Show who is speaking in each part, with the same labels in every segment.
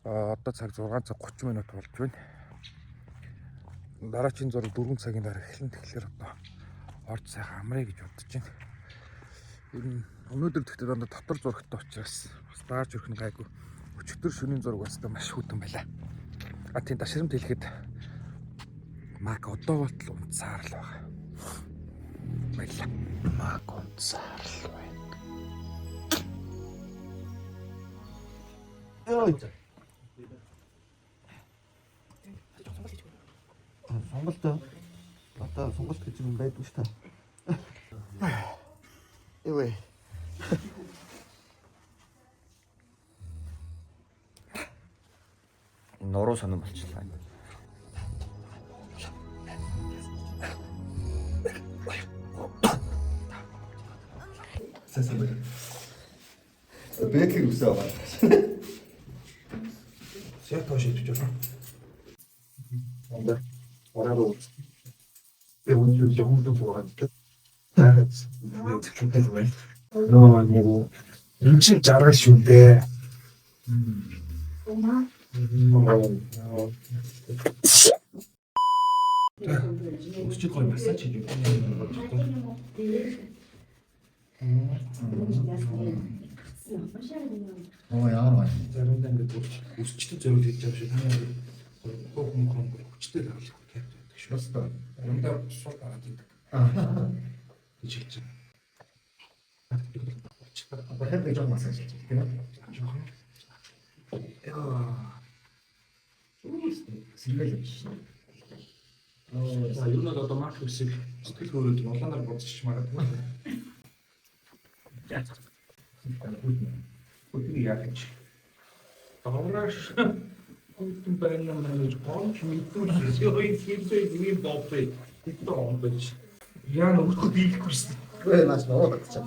Speaker 1: Одоо цаг 6 цаг 30 минут болж байна. Дараагийн зураг 4 цагийн дараа эхлэн тэгэхээр одоо орж сайхан амраа гэж бодож байна. Энэ өнөөдөр тэгтээ дандаа дотор зурагтай учраас бас дааж өрх нь гайгүй. Өчигдөр шөнийн зураг бас маш хүйтэн байлаа. Тийм ташрамт хэлэхэд маг одоо болтол унцаар л байгаа. Баярлалаа. Маг унцаар л байна.
Speaker 2: Сонголт одоо сонголт гэж юм байдгүй шүү дээ. Эвэ. Нуруу сонирн болчихлаа. Сэсэ бэр. Бэкер үсээ байгаа. Сэт тоош идэж байна. Онда ороо. Би үнэхээр жамдуу байгаа. Таац. Тэгвэл бай. Ноо нэг энэ чинь жаргал шүү дээ. Өсч гой массаж хийж байна. Яагаад байна? Заримдаа ингээд өсчтэй зориул хийж байгаа шүү. Таны хүн хүчтэй л авах гэдэг шүү. Өстой. Заримдаа сул гараад идэг. Гэж хэлж байгаа. Одоо хэд гэж массаж хийж байна. Жохон. Сэргэлж. Юу нэг одоо марк үсэг сэтгэл хөдлөлт улаанаар бодчих магадгүй. Үгүй яаж. Тавраш. Үнэн байна мөн гонч мэдүүлж ёо хийлээ бопэ. Итон бич. Яа нүгт дийлэхгүйсэн. Өө маш ноо татчих.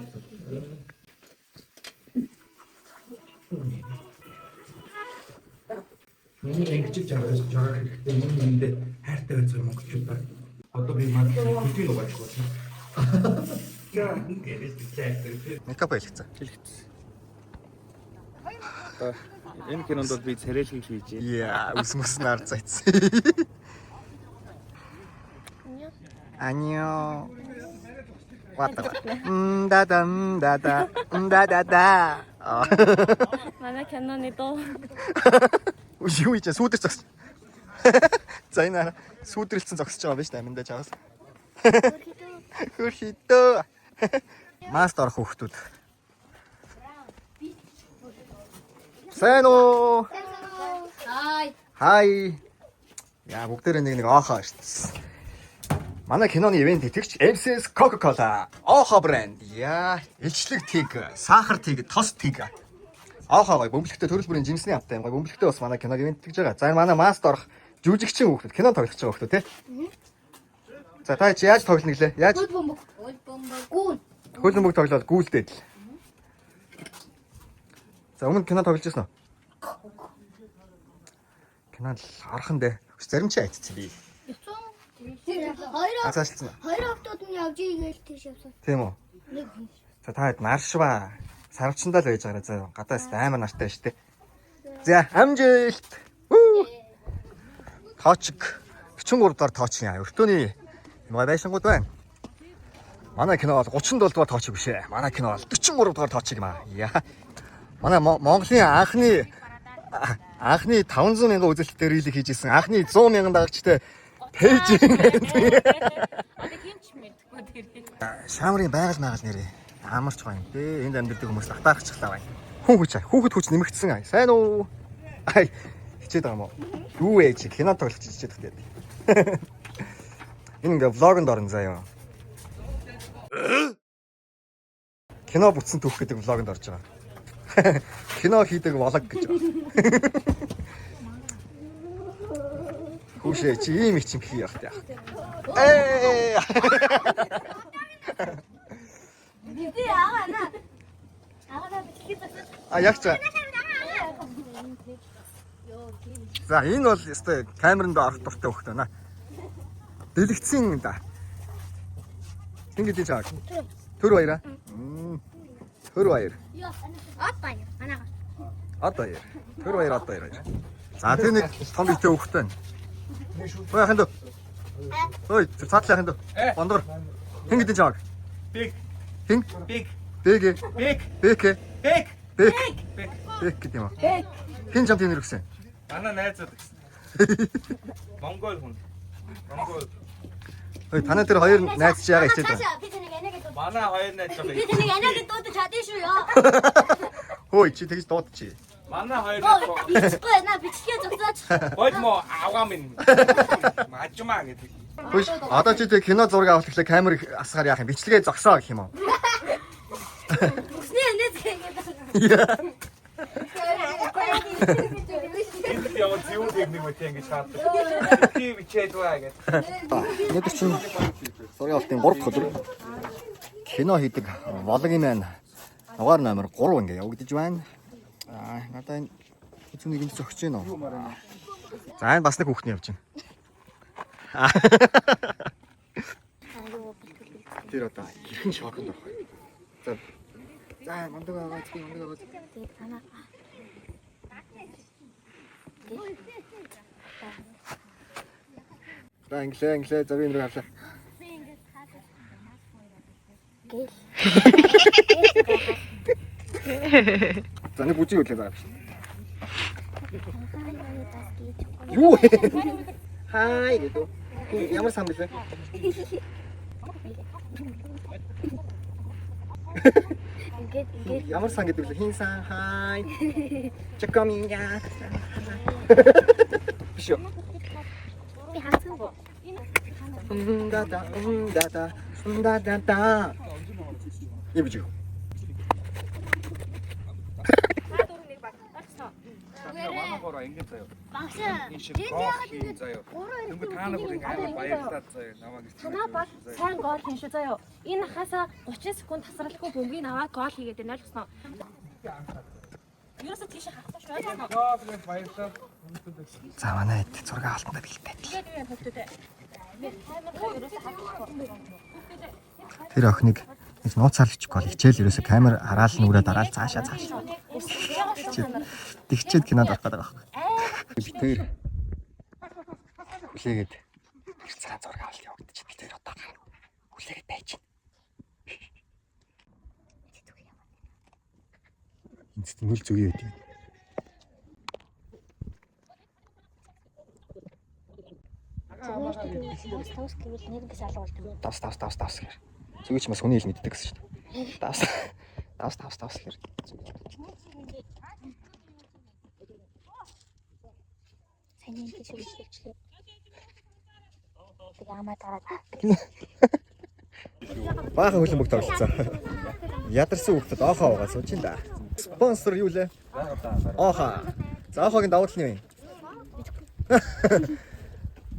Speaker 2: Миний ингэж жаргаж байгаа хэрэгтэй юм эндээ хайртай байж байгаа монголчууд байна. Одоо би маань бүдгийг угааж байна. Яа, ингэж хэлсэн.
Speaker 1: Мекап хийлгэсэн. Энэ кинонд бол би царайлгийг хийж байна. Яа, ус нар цайц. Аньё. Вата. Да.
Speaker 3: Манай киноны доо.
Speaker 1: Юу ийж сүүдэр зогсож. За энэ сүүдрэлцэн зогсож байгаа биз дээ аминдаа чаас. Хөрхидөө. Мастер хүүхдүүд. Сайн уу? Хай. Яа бүгдээрээ нэг оохоо шүү. Манай киноны ивент итгэгч MCS Coca-Cola. Оохоо брэнд. Яа, илчлэг тиг, сахар тиг, тос тиг. Аахаа бөмбөлөгтэй төрөл бүрийн жинсний автай юм. Бөмбөлөгтэй бас манай киног ивент тэгж байгаа. За манай маст орох жүжигчин хүүхдүүд кино тоглох гэж байгаа хүүхдүүд тий. За та чи яаж тоглоно гэлээ? Яаж? Хөл бөмбөг тоглоод гүйлдээд л. За өмнө кино тоглож байсан уу? Кинонд орхон дээ. Зарим чи айцсан би.
Speaker 4: Хоёр автод нь явж игээл тийш явсан.
Speaker 1: Тийм үү? За та хэд наршва. Сарвчандаа л байж байгаа заа. Гадаас амар нартай штэ. За амжилт. Тоочг 43 дугаар тооч яа. Өртөөний маа байшингууд байна. Манай кино бол 37 дугаар тоочг биш ээ. Манай кино бол 43 дугаар тоочг юм аа. Яа. Манай Монголын анхны 500 мянган үзэлттэй рилиг хийжсэн. Анхны 100 мянган дагагчтай пэйж.
Speaker 3: Одоо хинч мэдгүй тэр.
Speaker 1: Шамрын байгаль нэрээ. Амарч байна те. Энд амьдардаг хүмүүс татаарчихлаа байна. Хүүхэд хүч нэмэгдсэн. Сайн уу? Ай хичээд байгаа юм уу? Юу вэ чи кино тоглох гэж хичээд байдаг. Энэ ингээ влогонд орно заяа. Кино бүтсэн түүх гэдэг влогонд орж байгаа. Кино хийдэг влог гэж байгаа. Хүүшээ чи ийм их чимхий явах яах. Яг ч. За энэ бол өстой камеранд орох дуртай хөхтэй байна. Дэлгэцсэн да. Ингэж яаж төр баяраа. Төр баяр.
Speaker 4: От баяр. Анаа.
Speaker 1: Одоо яа. Тэр хоёр одоо яа. За тэр нэг том битээ өөхтэй. Ой яхан дөө. Ой цаатлаа яхан дөө. Бондгор. Хин гэдэг жааг.
Speaker 2: Big.
Speaker 1: Хин?
Speaker 2: Big.
Speaker 1: Бэг.
Speaker 2: Big.
Speaker 1: Бэг.
Speaker 2: Big.
Speaker 1: Бэг. Бэг гэдэг юм аа. Хин чамд тийм нэр өгсөн.
Speaker 2: Манай найзууд гэсэн. Монгол хүн. Монгол.
Speaker 1: Ой танаа тэр хоёр найз чи яага хичээд байна.
Speaker 4: Би тэнийг энэгээ дууд.
Speaker 2: Манай хоёр найз байгаа.
Speaker 4: Би тэнийг энэгээ дуудаж чадсан шүү ёо.
Speaker 1: Хөөе чи тэгж дуудчих.
Speaker 2: Манай хоёр найз байгаа.
Speaker 4: Бичихгүй наа бичихээ зогсооч.
Speaker 2: Болмо аваа минь. Мажмаа гэдэг.
Speaker 1: Хөөе одоо чи тэг кино зураг авах гэхлээр камерыг асгаар яах юм? Бичлэгээ зогсоо гэх юм уу?
Speaker 4: Үснээ нэ тэгээд.
Speaker 2: Яа зөв нэг мэт ингэж хаадаг. Би бичээд байгаа гэдэг.
Speaker 1: Өнөөдөр чинь зураг авалтын 3 дахь өдөр. Кино хийдэг вологын маань дугаар номер 3 ингээ явагдаж байна. Надаа энэ хүчнийг энд зогсож байна уу? За энэ бас нэг хүүхний явж байна. Тэр одоо хэрхэн шоконд орох вэ? За мундаг байгаа чи мундаг байгаа.
Speaker 4: Тэгээд танаа.
Speaker 1: За инглээ завын руу харлаа.
Speaker 4: Гэл.
Speaker 1: За нэг бүжиг үлээ байгаа биш. Юу? Хай гэдэг. Ямар сан бэ?
Speaker 4: Ингээд
Speaker 1: Ямар сан гэдэг вэ? Хин сан хай. Чакаминя. Биш үү?
Speaker 4: би хацсан бо.
Speaker 1: Дада. Юу биш үү?
Speaker 2: Манай гороо ингэж заяа.
Speaker 4: Багш.
Speaker 2: Энэ шиг гоо заяа. Тэнгүү та нар бүр ингэ амар баярлаад заяа. Намайг
Speaker 3: Танаа бол сайн гол хийн шүү заяа. Энэ хасаа 30 секунд тасралтгүй бөмбөгийг аваад гол хийгээд байна л гэсэн. Юусе тийш хатсан шүү.
Speaker 2: баярлаа.
Speaker 1: За манай хэд зураг авалтандаа бэлдээ.
Speaker 3: Тэгээд юу юм хөлтөдөө. Би камераа юусе хатсан.
Speaker 1: Тэр охиныг нэг нууцаар бичихгүй бол хичээл ерөөсө камер хараал нүрээ дараал цаашаа. Тэгчээд кинод орох гэдэг байхгүй. Тэр хүлээгээд тэр цагаан зураг авалт явагдаж байна. Тэр одоо хүлээгээд байж байна. Энд мөл зүгий байд юм.
Speaker 4: Тус гэвэл нэрнээс алгуулдаг.
Speaker 1: Давс гэр. Зүгий ч бас хүний хэл мэддэг гэсэн шүү дээ. Давс гэр.
Speaker 4: Сайн юм биш үү? Тэг амаа тараад.
Speaker 1: Баахан хөлбөмбөг тоглолцсон. Ядарсан хүүхдэд оохоо угаа сууж ин да. Спонсор юу лээ? Оохоо. За оохогийн давуу тал нь юу юм?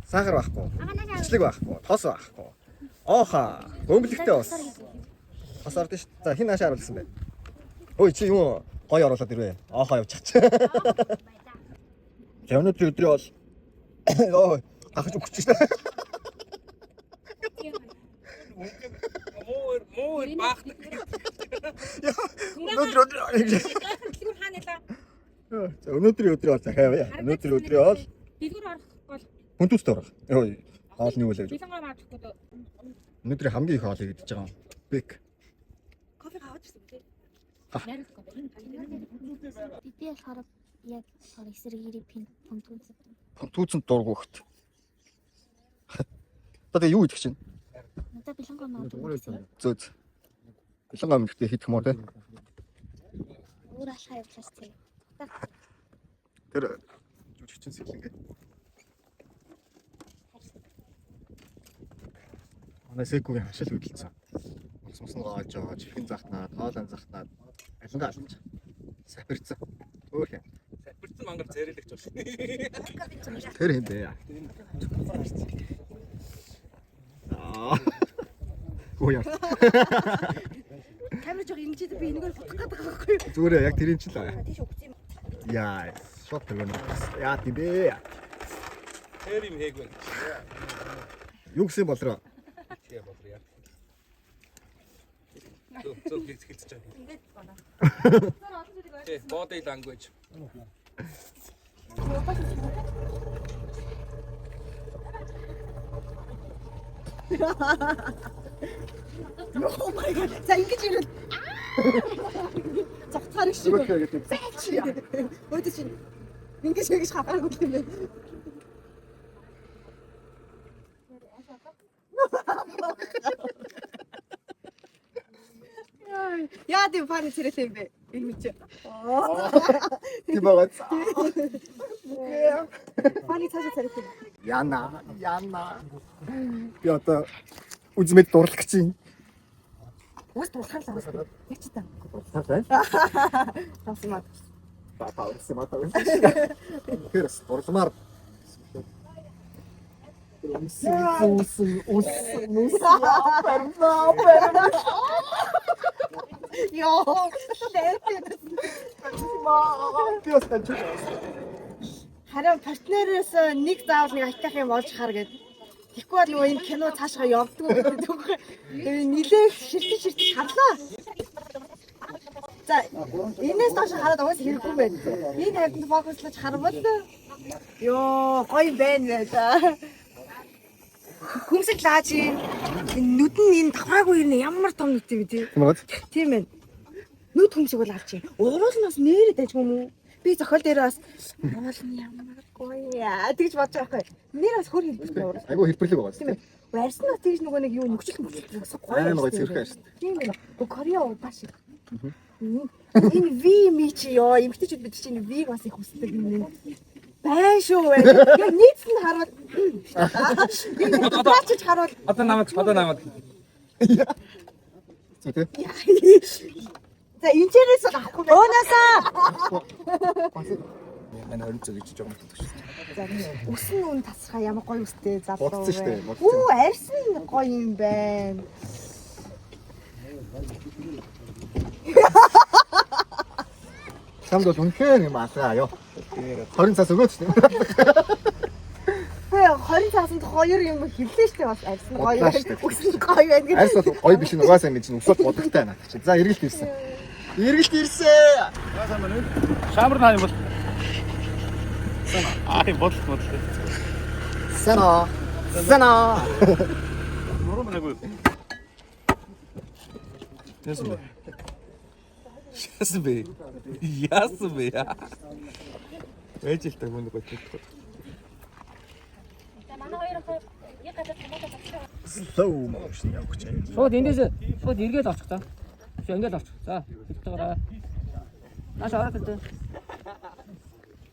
Speaker 1: Сахар байхгүй. Бичлэг байхгүй. Тос байхгүй. Оохоо. Бөмбөлөгтэй ус. Тос ордон шүү. За хин наашаа харуулсан бэ? Ой чи юу гоё оруулаад ирвэ. Оохоо явчих. Өнөөдөр өдрөө бол ой гахаж өгч шүү.
Speaker 2: Муу баахдаг.
Speaker 1: Өнөөдрийн өдрөө бол захаа. Өнөөдрийн өдрөө бол
Speaker 3: Дэлгүүр орох бол
Speaker 1: хүнтүүстэй орох. Ой хоолны үйл гэж.
Speaker 3: бэлэн гоо авчихгүй дөө.
Speaker 1: Өнөөдрийн хамгийн их хоол идэж байгаа юм. Бэг.
Speaker 3: Кофе аваад ирсэн үү? Ярих кофе.
Speaker 4: Би болохоор яг эсрэг ирээ пин пунктунс.
Speaker 1: Түүцэнд дург өгт. Одоо юу идэх чинь?
Speaker 4: Надад бэлэн гоо наад.
Speaker 1: Зөөц. Бэлэн гоо мэдээ хийх юм уу те?
Speaker 4: Өөр алхаа явуулсан тийм.
Speaker 1: Тэр жүжигчин сэлэнгээ. Манай сэкүүгийн хашил хөдөлсөн. Ус гоож байгаа, чихэн захнаад, хоолон захнаад, алингаа алж. Сапирцсан. Өөр юм.
Speaker 2: Сапирцсан мангар царилэгч болсон.
Speaker 1: Тэр юм бэ. Гуяа.
Speaker 3: Камер жоо ингэж би энэгээр фотох гэдэг байхгүй юу?
Speaker 1: Зүгээр яг тэр юм чинь л.
Speaker 3: Тийш өгсөн юм.
Speaker 1: Яа, шот тэргэн. Яа тийм бэ.
Speaker 2: Тэр юм хийгвэн.
Speaker 1: Юу гэсэн болроо?
Speaker 2: Тийм болроо яа. Зөв хэлцэж байгаа.
Speaker 3: Ингээд байна.
Speaker 2: Body language.
Speaker 5: Oh my god. За ингэж ирээд загтаар шиг. Өөдөө чинь ингэж ингэж хаваагүй юм бэ. Яа тийм фаны цэрэт юм бэ? Энэ үчи.
Speaker 2: Тийм байгаа.
Speaker 5: Фаны цаашаа цэрэт юм.
Speaker 2: Яна. Би одоо үзмэд дурлах гэж юм.
Speaker 5: Уус дурлахлаа. Яч та.
Speaker 2: Сайн.
Speaker 5: Тасмаа.
Speaker 2: Папа, симата. Хэрс, дурлмаар. Ус.
Speaker 5: Йоо. Харин партнероос нэг заавал нэг айтах юм олж хар гэд. Тэгэхгүй бол нөгөө энэ кино цаашгаа явдгүй гэдэг. Нилээх ширтэж харлаа. За энэс доош хараад уус хэрэггүй байна. Энэ хайртанд фокуслаж харвал ёо гоё байна за. Хүмсэл лааж нүд нь энэ давхаагүй юм ямар том нүд юм тий. Тийм ээ. Нүд хүмсэг бол авчих. Уруулнаас нээрэд ажгүй юм уу? Би зохиол дээр бас уул нь ямар гоё яа тэгж бодож байгаа байхгүй. Нэр бас хөр хэлбэртэй уурал.
Speaker 2: Айгу хэлбэрлэг байгаа
Speaker 5: Тийм ээ. Барьснаас тэгж нөгөө нэг юу нөхцөл гоё
Speaker 2: гоё зэрэг шүү дээ.
Speaker 5: Тийм ээ. Кореа удаа шиг. Энэ V мич ёо эмгтэйчүүд бид чинь V-г бас их хүсдэг юм. Байн шүү бай. Яг нийт нь хараад энэ харуул
Speaker 1: Одоо намайг.
Speaker 2: Зүгтээ.
Speaker 5: за энэчнээс авахгүй байна. Өөнаасаа
Speaker 2: Манай хорин зүг гэж жоо мэддэг шүү.
Speaker 5: үсэн үн тасрахаа ямар гоё үстэй залуу
Speaker 2: Бодсон шүү дээ,
Speaker 5: бай.
Speaker 2: бодсон.
Speaker 5: Үу арьсан гоё юм байна.
Speaker 2: Чамд бол үнхээр юм аалаа ёо. 20 цаас өгөөч.
Speaker 5: Тэгээ 20 цаасанд хоёр юм хэллээ штэ бас арьсан гоё
Speaker 2: Бодлоо штэ.
Speaker 5: байна. Үсэн гоё байна гэж.
Speaker 2: Арьс бол гоё биш нь угаасаа мэдсэн өсөд бодогтай байна гэж. За эргэлт ирсэн.
Speaker 1: Шамар наа юм бол. Аа бодол.
Speaker 2: Сана.
Speaker 1: Нуруу маяг. Яасан бэ? Ээжэлтэй хүн нэг бодчих.
Speaker 3: За манай хоёр охин яг гадаа томоотоо татсан.
Speaker 2: Slow motion явах гэж байна.
Speaker 6: Шууд эндээс шууд эргээд авчих та. Биш ингээд авчих. За хэлтэйгээрээ. Наш орох гэдэг.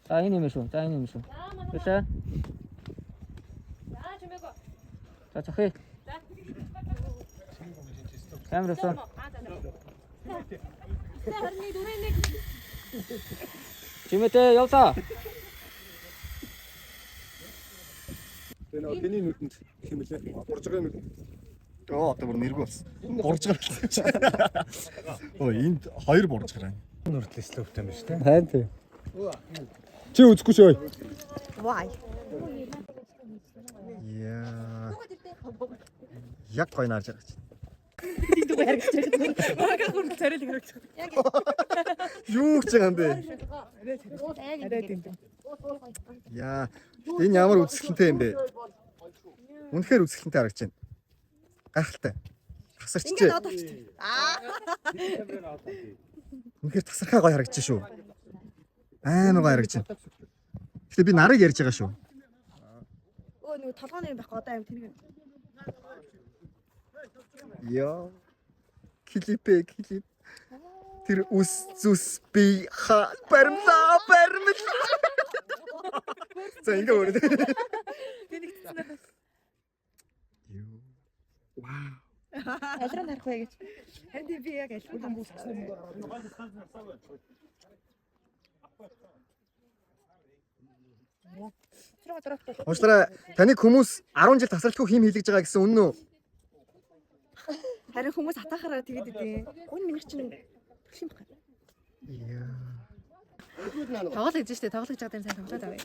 Speaker 6: За энэ юм шүү. Бэлээ.
Speaker 3: За чимээгүй.
Speaker 6: За цохий. Камерасан.
Speaker 3: За 21.
Speaker 6: Чимээтэй явлаа.
Speaker 2: Тэний нүдэнд хэмлээ. Бурж байгаа юм. Одоо бүр нэргүй болсон. Бурж байгаа. Өө энд хоёр бурж гараа.
Speaker 7: Нүртэл слоутай юм шүү дээ.
Speaker 6: Хайр тий.
Speaker 1: Чи үзэхгүй шүү.
Speaker 5: Why?
Speaker 2: Яа. Яг гоё нарж байгаа чи. Юу гэж байгаа юм бэ? Яа. Энэ ямар үзэсгэлэнтэй юм бэ? Үнэхээр үзэсгэлэнтэй харагч байна. Гайхалтай. Тасарч.
Speaker 5: Ингээд одоо ч.
Speaker 2: Үнэхээр тасархаа гоё харагч шүү. Амар гоё харагч байна. Гэтэ би нарыг ярьж байгаа шүү.
Speaker 5: Өө нөгөө толгойн юм байхгүй одоо аим тэрэг.
Speaker 2: Яа. Клип. Тэр зүс би баримлаа. За ингээ өрөө. Юу. Вау.
Speaker 5: Алраа нарах бай гэж. Ханд би яг аль бүр үүсчихсэн юм.
Speaker 2: Уучлаарай. Таныг хүмүүс 10 жил тасралтгүй хийм хийлгэж байгаа гэсэн үнэн үү?
Speaker 5: Харин хүмүүс хатахаараа тэгээд идэв. Гүн минийх чинь тэгш юм байна.
Speaker 3: Тоглож гэж штэ тоглож байгаа юм сайн тоглоод авъя.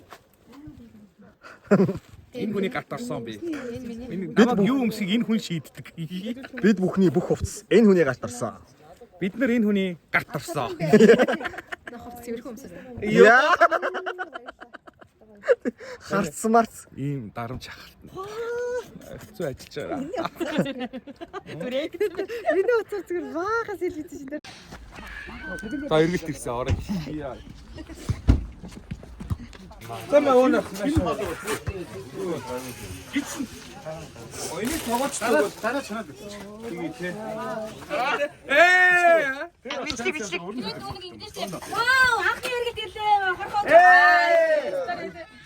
Speaker 1: Энэ хүний гарт орсон би. Энэ намайг юу өмсгийг энэ хүн шийддэг.
Speaker 2: Бид бүхний бүх хувцас энэ хүний гарт орсон.
Speaker 1: Бид нар энэ хүний гарт орсон.
Speaker 5: цэвэрхэн өмсөр.
Speaker 2: Яа. Харцсан марц.
Speaker 1: Ийм дарамж ахалт. Хэцүү ажиллаж байгаа.
Speaker 5: Миний утгаар зүгээр баагаас илгэж чинь дээр.
Speaker 1: За эргэлт ирсэн орой.
Speaker 2: Тэмээ өнө.
Speaker 1: Ойны тогооч дараа чанаад. Тэгээ тий.
Speaker 5: Бичлэг.
Speaker 3: Вау, анхны хэрэгт ирлээ. Хорхоо.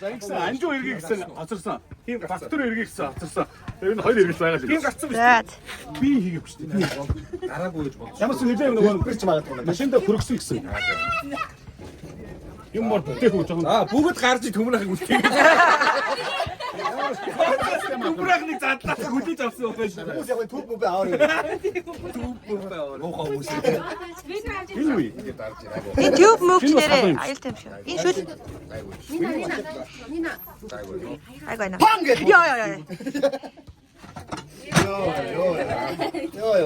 Speaker 7: За ингэсэн анжуу эргээ гэсэн хоцорсон. Тийм фактор эргээ гэсэн хоцорсон. Тэр нь хоёр эргэж байгаа л. Тийм гарцсан биз дээ. Би хийгээгүй шүү дээ.
Speaker 1: Дараагүй гэж бодсон.
Speaker 7: Ямар ч нэлээд нөгөө гэрч магадгүй. Машиндаа хөргсөн гэсэн. Юм бол бүтээх үү жоохон.
Speaker 1: Бүгд гарч төмрахыг үлдээ.
Speaker 7: Төмрахныг задлаа хүлээж авсан байх шээ.
Speaker 2: Хүмүүс яг түүх мөбө аваа.
Speaker 1: Гоохоо хүмүүс.
Speaker 7: Энэ үе.
Speaker 5: Энэ тюб мөвч нэрээ аюултай юм шүү. Энэ шүл. Айгайна. Яа.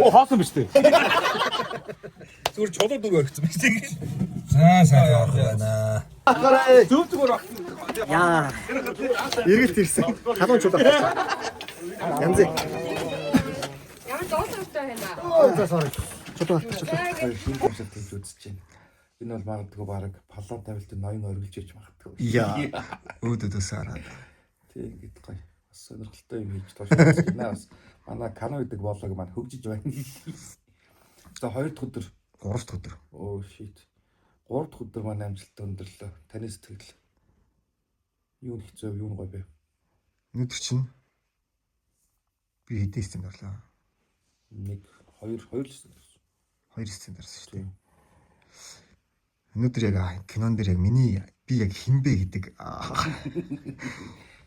Speaker 7: Оо хоосон биз дээ.
Speaker 1: Зүгээр чулуу дүг өргөцсөн биз дээ.
Speaker 7: Зөв зүгээр баг.
Speaker 2: Яа. Эргэлт ирсэн. Халуун чулуу. Янз.
Speaker 5: Ямар доостой байна.
Speaker 2: За sorry. Чулуу.
Speaker 1: Шинэ концерт хийж үзэж байна. Энэ бол магадгүй баг палаа тавилт ноён оргилж ирж магадгүй.
Speaker 2: Яа. Өөдөөс хараад.
Speaker 1: Тэг ингэж гоё. Бас сонирхолтой юм хийж тууштай байна. Бас манай Кано гэдэг боолог маань хөгжиж байна. За 2 дахь өдөр,
Speaker 2: 3 дахь өдөр.
Speaker 1: оо shit. 3 дахь өдөр маань амжилттай өндөрлөө. Таны сэтгэл. Юу хэцүү, юу гоё бэ?
Speaker 2: Өнөөдөр чинь би хэдэн сценд орлоо.
Speaker 1: 1 2
Speaker 2: 2 сценд орсон шүү дээ. Өнөөдөр яг кинон дээр яг миний би яг хинбэ гэдэг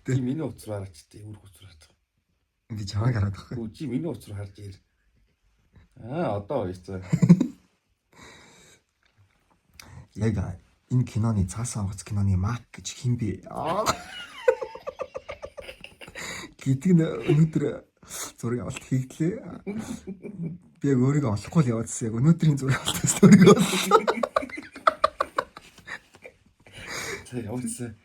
Speaker 1: тийм миний уцраар ч тийм үр уцраар.
Speaker 2: би чамайг хараад байгаа.
Speaker 1: Үгүй чи миний уцраар харж ир. Одоо баяртай.
Speaker 2: Яг энэ киноны цаасан онгоц киноны мак гэж хинбэ гэдэг нь өнөөдөр зургийг авалт хийгдлээ. Би яг өөрийгөө олохгүй л яваадсэн. Яг өнөөдрийн зургийг авалтаас өөрийгөө олсон.
Speaker 1: Тэг явуулсан.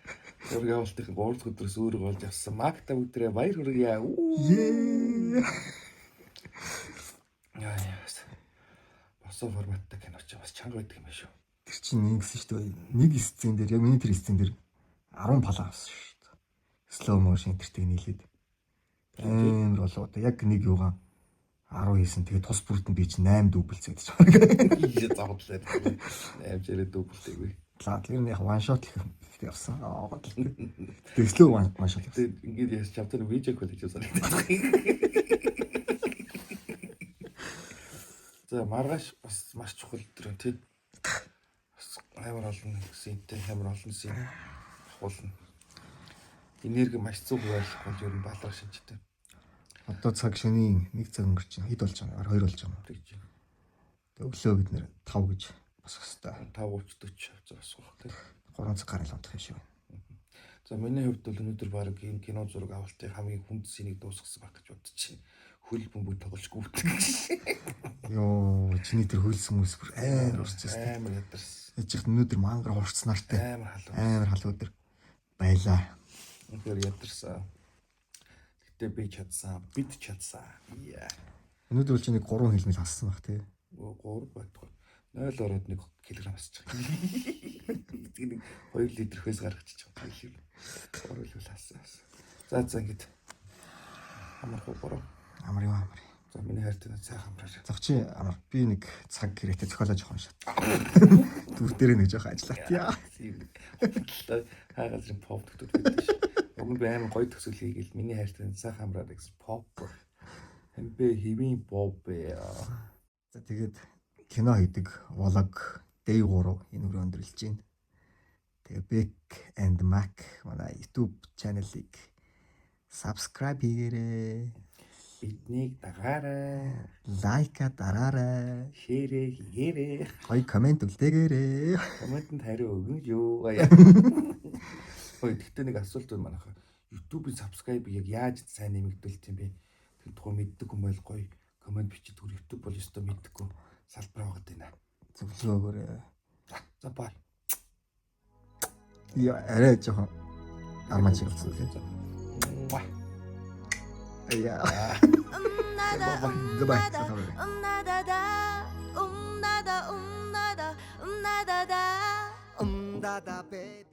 Speaker 1: Зургийг авалтын 3 дахь өдрөөс өөрийгөө олж авсан. Макта өдрөө баяр хүргье. Яа. Босоо форматтай кино ч бас чанга байдаг юм байна шүү.
Speaker 2: Тэр чинь нэг гэсэн шүү дээ. Нэг сцен дээр яг миний тэр сцен дээр 10 палаа авсан шүү дээ. Slow motion тэртэг нийлээд. Амар болоо. Яг нэг юугаа 19 тэгээ тус бүрд нь би чи 8 дубль зэдэж байгаа.
Speaker 1: Ийж завдлаа. Амжирээ дүүбэлтэйгүй.
Speaker 2: Тэр нь яг one shot их явсан. Тэгээ slow one shot явсан.
Speaker 1: Тэгээд ингээд яс чавтар видео кол хийж санагдаад. За маргааш бас маш чухал өдөр тий. Бас амар олон синтэй амар олон син хуулна. Энерги маш зөв байлах бол ер нь балар шинжтэй.
Speaker 2: Одоо цаг шөнийн 1 цаг өнгөрч байна. Хэд болж байгаа юм? 2 болж байгаа юм.
Speaker 1: Тэгж байна.
Speaker 2: Тэгээ өглөө бид нэр 5 гэж босох хэвээр.
Speaker 1: 5:30 авч байгаа тий.
Speaker 2: 3 цаг гарал унтах юм шиг байна.
Speaker 1: За миний хувьд бол өнөөдөр баг энэ кино зураг авалтын хамгийн хүнд сценийг дуусгасан баг гэж бодож байна. Хөл бөмбөг тоглошгүй үүтгэж.
Speaker 2: Йоо, чиний тэр хөлсөн хүмүүс бүр амар урсчихсан.
Speaker 1: Амар ядарсан.
Speaker 2: Ээж их өнөөдөр мангар хурцнаартай.
Speaker 1: Амар халуун.
Speaker 2: Амар халуун өдөр байлаа.
Speaker 1: Үнээр ядарсан. Гэтэ би чадсан, бид чадсан. Яа.
Speaker 2: Өнөөдөр бол чиний 3 хэлмэл хассан баг тий.
Speaker 1: 3 байтугай. 0 ороод 1 кг асчих. Нэг 2 литр хөөс гаргачих юм. 3 л хассан. За ингэж амарх бороо.
Speaker 2: Амар юу амар.
Speaker 1: За миний хайртай цай хамраа.
Speaker 2: Зах чи амар би нэг цаг гэрээтэй зохиолож жохон шат. Түр дээр нэг жоох ажиллаа тий.
Speaker 1: Хаагаас поп төтөд байдаг ш. Уг нь би амар гоё төсөл хийгээл миний хайртай цай хамраа гэсэн поп. Хэмбэ хэвийн поп ээ.
Speaker 2: За тэгээд кино хийдэг влог day 3 энэ өрөө өндөрлж байна. Тэгээ Beck and Mac манай YouTube channel-ыг subscribe хийгээрэй.
Speaker 1: Биднийг дагаарай.
Speaker 2: Лайка дараарай.
Speaker 1: Шеэрээ хийгээрэй.
Speaker 2: Гоё комент үлдээгээрэй.
Speaker 1: Комментэнд хариу өгнө юу. Ой тэгтээ нэг асуулт байна манайхаа. YouTube-ийн subscribe яг яаж сайн нэмэгдүүлт юм бэ? Тэр тухай мэддэг юм байл гоё комент бичиж түр YouTube бол өстой мэддэггүй салбар байгаад байна.
Speaker 2: Зөвлөгөөгөөрэй.
Speaker 1: За бай.
Speaker 2: 이 아래 조금 안 맞지 없어. 야. Goodbye.
Speaker 8: umdada baby